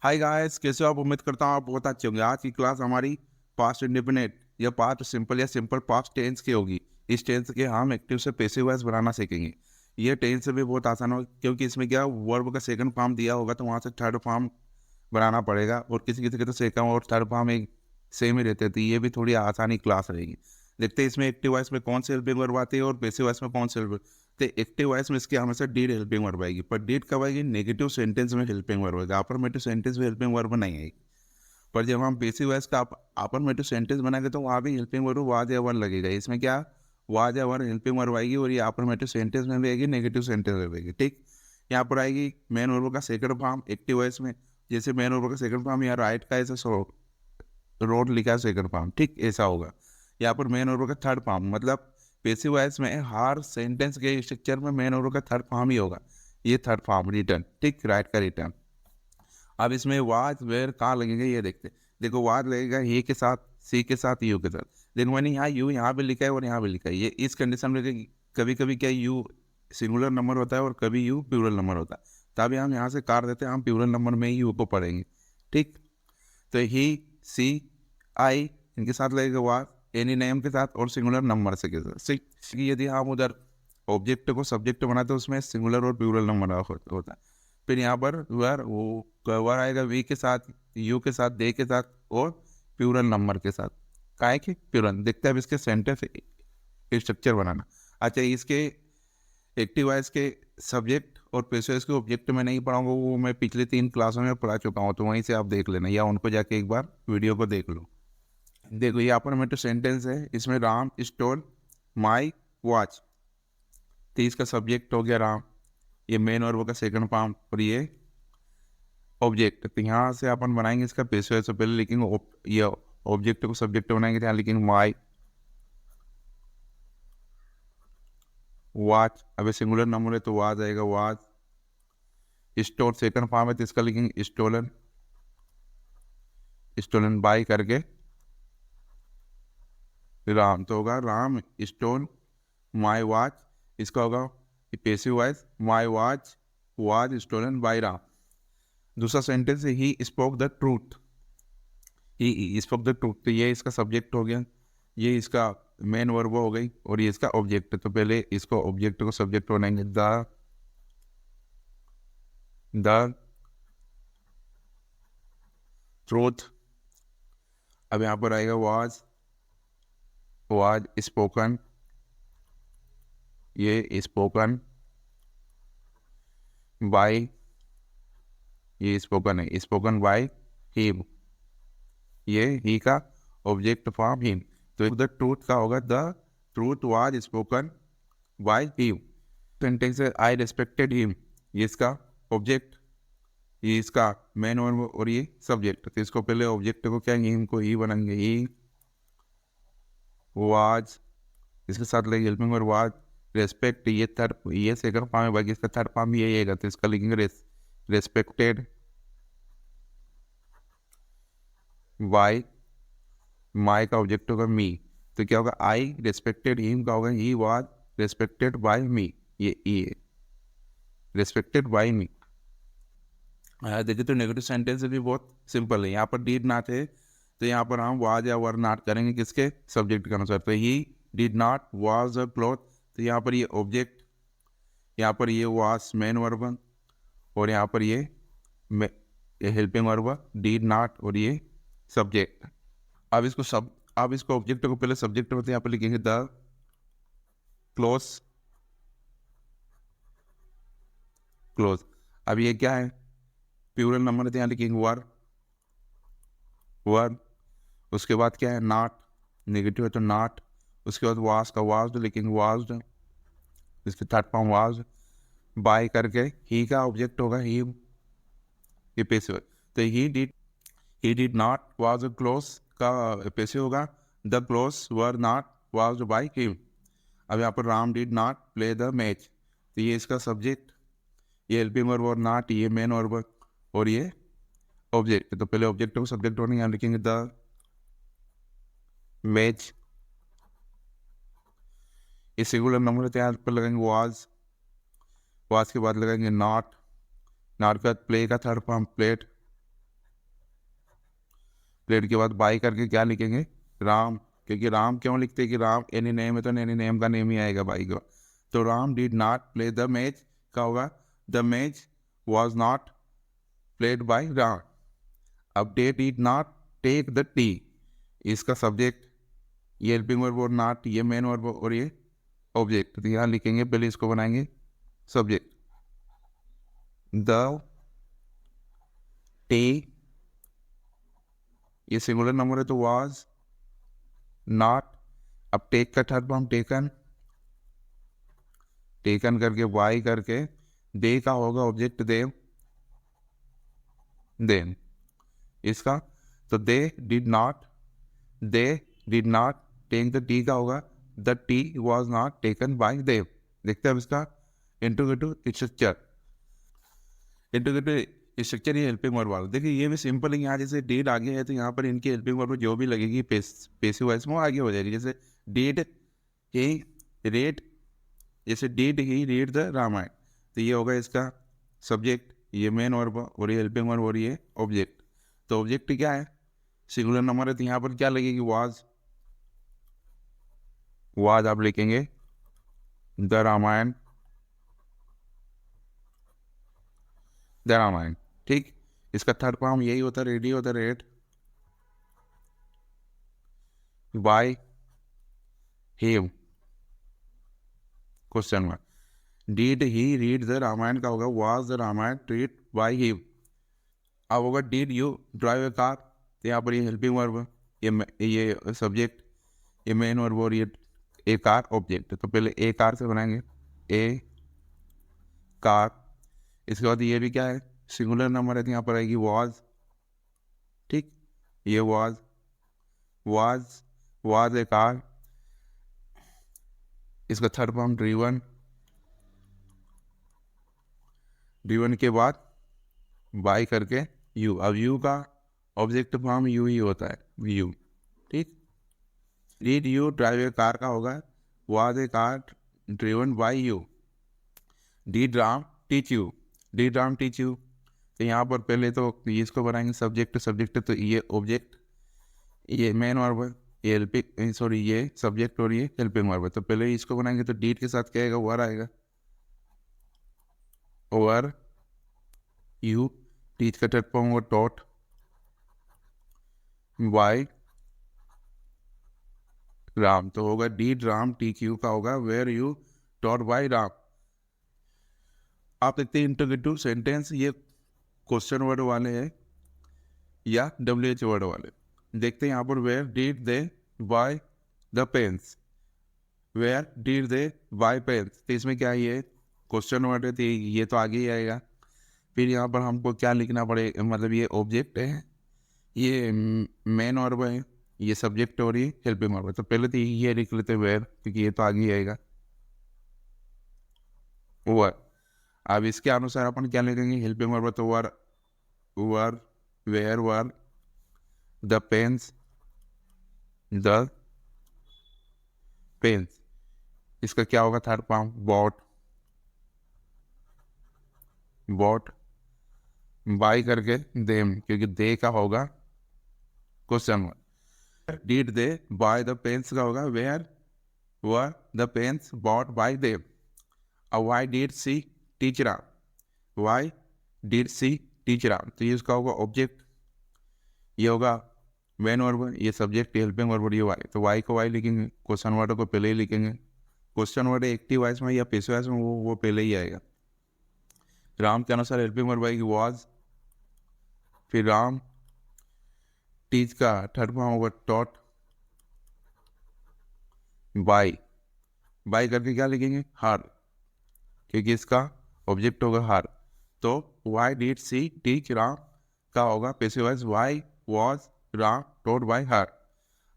Hi guys, कैसे हो आप? उम्मीद करता हूँ आप बहुत अच्छे होंगे। आज की क्लास हमारी पास्ट इंडेफिनिट या पास्ट सिंपल या सिंपल पास्ट टेंस की होगी। इस टेंस के हम एक्टिव से पैसिव वॉइस बनाना सीखेंगे। ये टेंस से भी बहुत आसान हो, क्योंकि इसमें क्या वर्ब का सेकंड फॉर्म दिया होगा तो वहाँ से थर्ड फॉर्म बनाना पड़ेगा, और किसी किसी के तो सेकंड और थर्ड फॉर्म एक सेम ही रहते थे। ये भी थोड़ी आसानी क्लास रहेगी। देखते हैं इसमें एक्टिव वॉइस में कौन सी हेल्पिंग वर्ब आती है और पैसिव वॉइस में कौन सी हेल्पिंग। तो एक्टिव वॉइस में इसकी हमेशा डीड हेल्पिंग वर्ब आएगी, पर डीड कब आएगी? नेगेटिव सेंटेंस में हेल्पिंग वर्ब आएगी, अफर्मेटिव सेंटेंस में हेल्पिंग वर्ब नहीं आएगी। पर जब हम पैसिव वॉइस का अफर्मेटिव सेंटेंस बनाएंगे तो वहाँ भी हेल्पिंग वर्ब वाज या वर लगेगा। इसमें क्या वाज या वर हेल्पिंग वर्ब आएगी, और ये अफर्मेटिव सेंटेंस में भी आएगी, नेगेटिव सेंटेंस में भी आएगी। ठीक, यहाँ पर आएगी मेन वर्ब का सेकंड फॉर्म एक्टिव वॉइस में। जैसे मेन वर्ब का सेकंड फॉर्म यहाँ राइट का ऐसा रोड लिखा है सेकंड फॉर्म, ठीक ऐसा होगा। यहाँ पर मेन वर्ब का थर्ड फॉर्म, मतलब पैसिव वॉइस में हर सेंटेंस के स्ट्रक्चर में मेन वर्ब का थर्ड फॉर्म ही होगा। ये थर्ड फॉर्म रिटर्न, ठीक, राइट का रिटर्न। अब इसमें वाज वेयर कहाँ लगेगा ये देखते। देखो वाज लगेगा ही के साथ, सी के साथ, यू के साथ। देखो मैंने यहाँ यू यहाँ पे लिखा है और यहाँ पे लिखा है। ये इस कंडीशन में कभी कभी क्या यू सिंगुलर नंबर होता है और कभी यू प्लूरल नंबर होता है, तभी हम यहाँ से काट देते हैं, हम प्लूरल नंबर में ही यू को पढ़ेंगे। ठीक, तो ही, सी, आई इनके साथ लगेगा वाज, एनी नेम के साथ और सिंगुलर नंबर से के साथ। यदि हम उधर ऑब्जेक्ट को सब्जेक्ट बनाते हैं उसमें सिंगुलर और प्लूरल नंबर होता है। फिर यहाँ पर वर आएगा वी के साथ, यू के साथ, दे के साथ और प्लूरल नंबर के साथ। काहे कि प्लूरल देखते हैं। अब इसके सेंटेंस स्ट्रक्चर बनाना। अच्छा, इसके एक्टिव वॉइस के सब्जेक्ट और पैसिव वॉइस के ऑब्जेक्ट में नहीं पढ़ाऊंगा, वो मैं पिछले 3 क्लासों में पढ़ा चुका हूँ, तो वहीं से आप देख लेना या उनको जाके एक बार वीडियो को देख लो। देखो यहाँ पर मेरे सेंटेंस है, इसमें राम स्टोल माई वॉच, तो इसका सब्जेक्ट हो गया राम, ये मेन वर्ब का सेकंड फॉर्म, और ये ऑब्जेक्ट। तो यहाँ से अपन बनाएंगे इसका पैसिव वॉइस। पहले लिखेंगे ये ऑब्जेक्ट को सब्जेक्ट बनाएंगे, यहाँ लिखेंगे माई वॉच। अब सिंगुलर नंबर है तो वाज आएगा वाज। स्टोर सेकंड फॉर्म है तो इसका लिखेंगे स्टोलन, स्टोलन बाई करके राम, तो होगा राम स्टोन माई वॉच। इसका होगा passive voice, my watch was stolen by Ram. दूसरा सेंटेंस है he spoke the truth, he spoke the truth, तो ये इसका सब्जेक्ट हो गया, ये इसका मेन वर्ब हो गई, और ये इसका ऑब्जेक्ट। तो पहले इसको ऑब्जेक्ट को सब्जेक्ट बनाएंगे, द ट्रूथ। अब यहाँ पर आएगा वाज स्पोकन, ये स्पोकन बाय, ये स्पोकन है स्पोकन बाय हिम, ये ही का ऑब्जेक्ट फॉर्म हिम। तो द ट्रूथ का होगा the truth was spoken by him. Sentence है आई रेस्पेक्टेड हिम, ये इसका ऑब्जेक्ट, ये इसका मेन वर्ब और ये सब्जेक्ट। तो इसको पहले ऑब्जेक्ट को क्या हिम को ही बनाएंगे, ही वाज, इसके साथ लगे हेल्पिंग वर्ब वाज, रेस्पेक्ट, ये थर्ड, ये सेकंड फॉर्म है, बाकी इसका थर्ड फॉर्म भी यही आएगा, तो इसका लिखेंगे रेस्पेक्टेड बाय, माई का ऑब्जेक्ट होगा मी, तो क्या होगा आई रेस्पेक्टेड हिम का होगा ही वाज रेस्पेक्टेड बाय मी, ये रेस्पेक्टेड बाय मी। देखिए तो नेगेटिव सेंटेंस भी बहुत सिंपल है। यहाँ पर डीड नॉट है तो यहाँ पर हम वाज या वर नॉट करेंगे किसके सब्जेक्ट के अनुसार। तो he did not was a cloth, तो यहाँ पर ये ऑब्जेक्ट, यहाँ पर ये वाज मेन वर्ब, और यहाँ पर ये हेल्पिंग वर्ब डिड नॉट, और ये सब्जेक्ट। अब इसको ऑब्जेक्ट को पहले सब्जेक्ट में, यहाँ पर लिखेंगे द क्लोज, क्लोज। अब ये क्या है? प्लूरल नंबर है तो यहाँ लिखेंगे वर, वर। उसके बाद क्या है? नॉट, नेगेटिव है तो नॉट। उसके बाद वाज का वाज तो लिखेंगे वाज, इसके थर्ड फॉर्म वाज। बाय करके ही का ऑब्जेक्ट होगा ही, ये पैसिव है, तो he did not was close का पैसिव होगा the close were not was by him. अब यहाँ पर Ram did not play the match, तो ये इसका सब्जेक्ट, ये हेल्पिंग वर्ब और नॉट, ये मेन वर्ब और ये ऑब्जेक्ट। तो पहले ऑब्जेक्ट को सब्जेक्ट होने यहाँ लिखेंगे द मैच। ये सिंगुलर नंबर है तो यहाँ पर लगाएंगे वाज के बाद लगाएंगे नॉट, नॉट का प्ले का थर्ड फॉर्म प्लेट, प्लेड के बाद बाई करके क्या लिखेंगे, राम, क्योंकि राम क्यों लिखते हैं कि राम एनी नेम है तो एनी नेम का नेम ही आएगा बाई का। तो Ram did not play the match क्या होगा, the match was not played by Ram. अब they did not take the tea, इसका सब्जेक्ट, ये हेल्पिंग वर्ब और नॉट, ये मेन वर्ब और ये ऑब्जेक्ट। तो यहाँ लिखेंगे, पहले इसको बनाएंगे सब्जेक्ट, द टी, ये सिंगुलर नंबर है तो वाज नॉट। अब टेक का थर्ड फॉर्म टेकन, टेकन करके वाई करके दे का होगा ऑब्जेक्ट दे, देन इसका, तो they did not take the tea का होगा the tea was not taken by them. देखते हैं अब इसका इंट्रोगेटिव स्ट्रक्चर, इंट्रोगेटिव स्ट्रक्चर ये हेल्पिंग वर्ब वाला। देखिए ये भी सिंपल है, यहाँ जैसे डिड आगे है तो यहाँ पर इनकी हेल्पिंग वर्ब जो भी लगेगी पेसिव वॉइस में वो आगे हो जाएगी। जैसे डिड ही रेड, जैसे did he read the Ramayana, तो ये होगा इसका सब्जेक्ट, ये मेन वर्ब और ये हेल्पिंग वर्ब और ये ऑब्जेक्ट। तो ऑब्जेक्ट क्या है, सिंगुलर नंबर है तो यहाँ पर क्या लगेगी, वाज, वाज आप लिखेंगे द रामायण, द रामायण, ठीक। इसका थर्ड फॉर्म यही होता है, रेडी होता है, read by him, question mark. Did he read the Ramayana का होगा was the Ramayana read by him. अब होगा did you drive a car, तो यहाँ पर ये हेल्पिंग वर्ब, ये सब्जेक्ट, ये मेन वर्ब और ये ए कार ऑब्जेक्ट। तो पहले ए कार से बनाएंगे, ए कार, इसके बाद ये भी क्या है, सिंगुलर नंबर है तो यहाँ पर आएगी वाज, ठीक, ये वाज, वाज ए कार, इसका थर्ड फॉर्म ड्रीवन, ड्रीवन के बाद बाई करके यू। अब यू का ऑब्जेक्ट फॉर्म यू ही होता है, यू, ठीक। Did you drive a car का होगा was a car driven by you. Did Ram teach you, did Ram teach you, तो यहाँ पर पहले तो इसको बनाएंगे सब्जेक्ट, सब्जेक्ट तो ये ऑब्जेक्ट, ये मेन वर्ब है, ये हेल्पिंग सॉरी ये सब्जेक्ट और ये हेल्पिंग वर्ब है। तो पहले इसको बनाएंगे तो डिड के साथ क्या आएगा, वर आएगा, वर यू, टीच का थर्ड फॉर्म होगा टॉट बाय राम, तो होगा डिड राम टीच यू का होगा were you taught by Ram. आप देखते हैं इंटरोगेटिव सेंटेंस ये क्वेश्चन वर्ड वाले हैं या WH वर्ड वाले। देखते हैं यहाँ पर where did they buy the pens, where did they buy pens, तो इसमें क्या है, ये क्वेश्चन वर्ड है तो ये तो आगे ही आएगा। फिर यहाँ पर हमको क्या लिखना पड़ेगा, मतलब ये ऑब्जेक्ट है, ये मेन वर्ब है, ये सब्जेक्ट और ये हेल्पिंग वर्ब है। तो पहले तो ये लिख लेते हैं वेयर, क्योंकि ये तो आगे ही आएगा, वर। अब इसके अनुसार अपन क्या लिखेंगे, हेल्पिंग वर्ब तो were, were where were the pens, the pens, इसका क्या होगा third form bought, bought by करके देम, क्योंकि दे का होगा question word. Did they buy the pens का होगा where were the pens bought by them. अब why did she teach Ram, why did she teach Ram, तो ये उसका होगा ऑब्जेक्ट, ये होगा मेन वर्ब, ये सब्जेक्ट हेल्पिंग वर्ब ये वाई, तो वाई को वाई लिखेंगे, क्वेश्चन वर्ड को पहले ही लिखेंगे। क्वेश्चन वर्ड एक्टिव वॉइस में या पैसिव वॉइस में वो पहले ही आएगा। राम के अनुसार हेल्पिंग वर्ब आएगी वाज, फिर राम, टीच का थर्ड फॉर्म होगा टॉट बाई, बाई करके क्या लिखेंगे हर, क्योंकि इसका ऑब्जेक्ट होगा हर। तो why did she teach Ram का होगा passive voice why was Ram taught by her.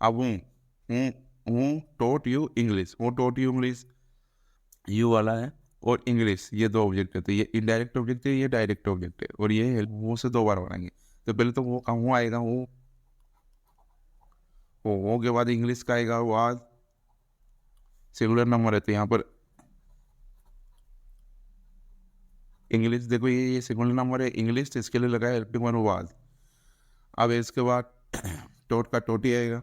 अब हूँ टोट यू इंग्लिश, वो टोट यू इंग्लिश यू वाला है और इंग्लिश ये दो ऑब्जेक्ट है, तो ये इनडायरेक्ट ऑब्जेक्ट है, ये डायरेक्ट ऑब्जेक्ट है, और ये वो से दो बार बनाएंगे। तो पहले तो वो का हूँ आएगा, वो के बाद इंग्लिश का आएगा वाज, सिंगुलर नंबर है तो यहाँ पर इंग्लिश, देखो ये सिंगुलर नंबर है इंग्लिश, तो इसके लिए लगा है हेल्पिंग वर्ब वाज। अब इसके बाद टोट का टोट ही आएगा,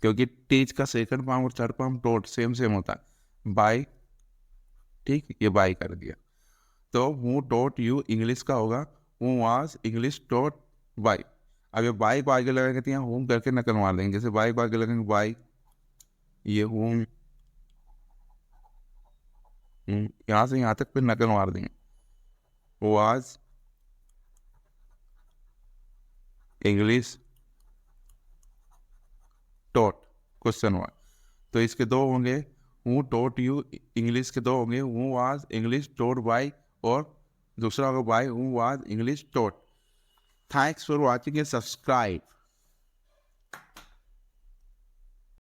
क्योंकि टीच का सेकंड फॉर्म और थर्ड फॉर्म टोट सेम सेम होता है। बाय, ठीक, ये बाय कर दिया। तो हु टोट यू इंग्लिश का होगा who was English taught by. अब ये बाय को आगे लगाएंगे तो यहाँ होम करके नकल मार देंगे, जैसे बाय को आगे लगाएंगे बाय, ये होम, यहाँ से यहाँ तक फिर नकल मार देंगे, was English taught question mark. तो इसके दो होंगे, हु टोट यू इंग्लिश के दो होंगे, who was English taught by, और दूसरा होगा by who was English taught. Thanks for watching and subscribe.